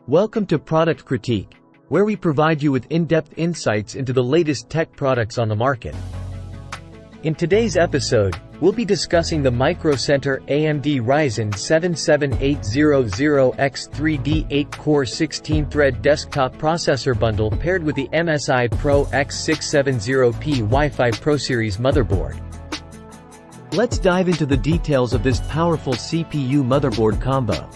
Welcome to Product Critique, where we provide you with in-depth insights into the latest tech products on the market. In today's episode, we'll be discussing the Micro Center AMD Ryzen 7800X3D 8-Core16-Thread desktop processor bundle paired with the MSI Pro X670P Wi-Fi Pro Series motherboard. Let's dive into the details of this powerful CPU motherboard combo.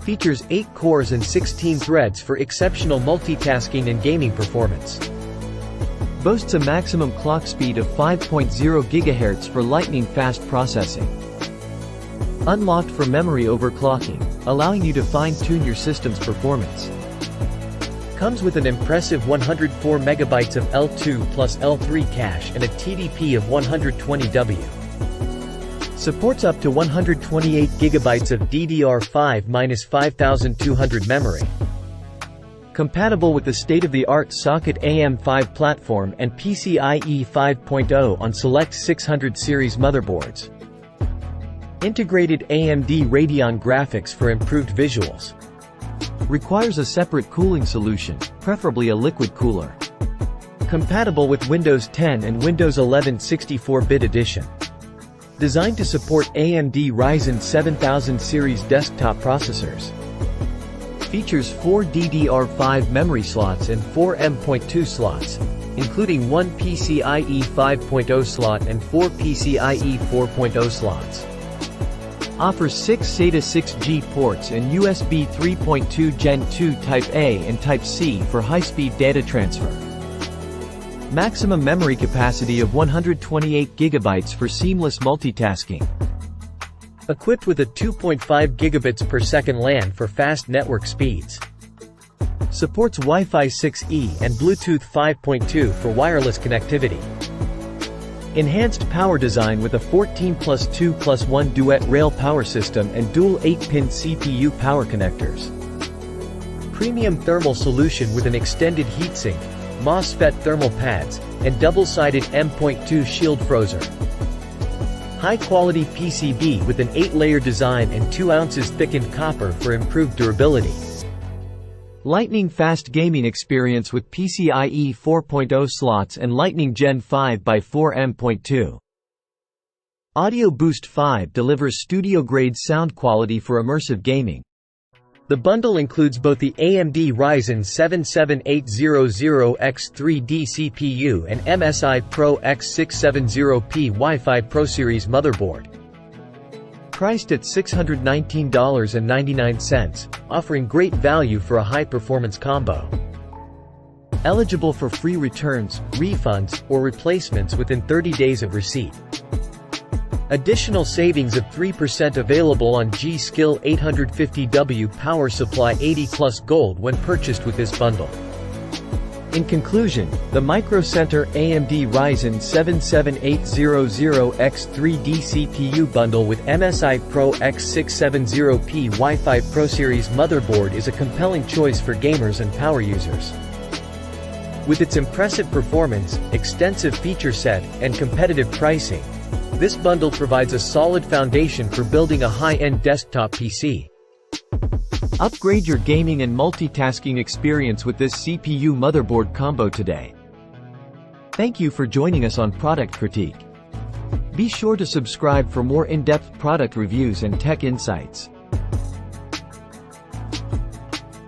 Features 8 cores and 16 threads for exceptional multitasking and gaming performance. Boasts a maximum clock speed of 5.0 GHz for lightning-fast processing. Unlocked for memory overclocking, allowing you to fine-tune your system's performance. Comes with an impressive 104 MB of L2 plus L3 cache and a TDP of 120W. Supports up to 128 GB of DDR5-5200 memory. Compatible with the state-of-the-art socket AM5 platform and PCIe 5.0 on select 600 series motherboards. Integrated AMD Radeon graphics for improved visuals. Requires a separate cooling solution, preferably a liquid cooler. Compatible with Windows 10 and Windows 11 64-bit edition. Designed to support AMD Ryzen 7000 series desktop processors. Features 4 DDR5 memory slots and 4 M.2 slots, including 1 PCIe 5.0 slot and 4 PCIe 4.0 slots. Offers 6 SATA 6G ports and USB 3.2 Gen 2 Type A and Type C for high-speed data transfer. Maximum memory capacity of 128 GB for seamless multitasking. Equipped with a 2.5 gigabits per second LAN for fast network speeds. Supports Wi-Fi 6E and Bluetooth 5.2 for wireless connectivity. Enhanced power design with a 14+2+1 duet rail power system and dual 8-pin CPU power connectors. Premium thermal solution with an extended heatsink, MOSFET thermal pads, and double-sided M.2 shield frozer. High-quality PCB with an 8-layer design and 2 ounces thickened copper for improved durability. Lightning-fast gaming experience with PCIe 4.0 slots and Lightning Gen 5 by 4 M.2. Audio Boost 5 delivers studio-grade sound quality for immersive gaming. The bundle includes both the AMD Ryzen 7800X3D CPU and MSI Pro X670P Wi-Fi Pro Series motherboard. Priced at $619.99, offering great value for a high-performance combo. Eligible for free returns, refunds, or replacements within 30 days of receipt. Additional savings of 3% available on G-Skill 850W power supply 80+ gold when purchased with this bundle. In conclusion, the Micro Center AMD Ryzen 7800X3D CPU bundle with MSI Pro X670P Wi-Fi Pro Series motherboard is a compelling choice for gamers and power users. With its impressive performance, extensive feature set, and competitive pricing, this bundle provides a solid foundation for building a high-end desktop PC. Upgrade your gaming and multitasking experience with this CPU motherboard combo today. Thank you for joining us on Product Critique. Be sure to subscribe for more in-depth product reviews and tech insights.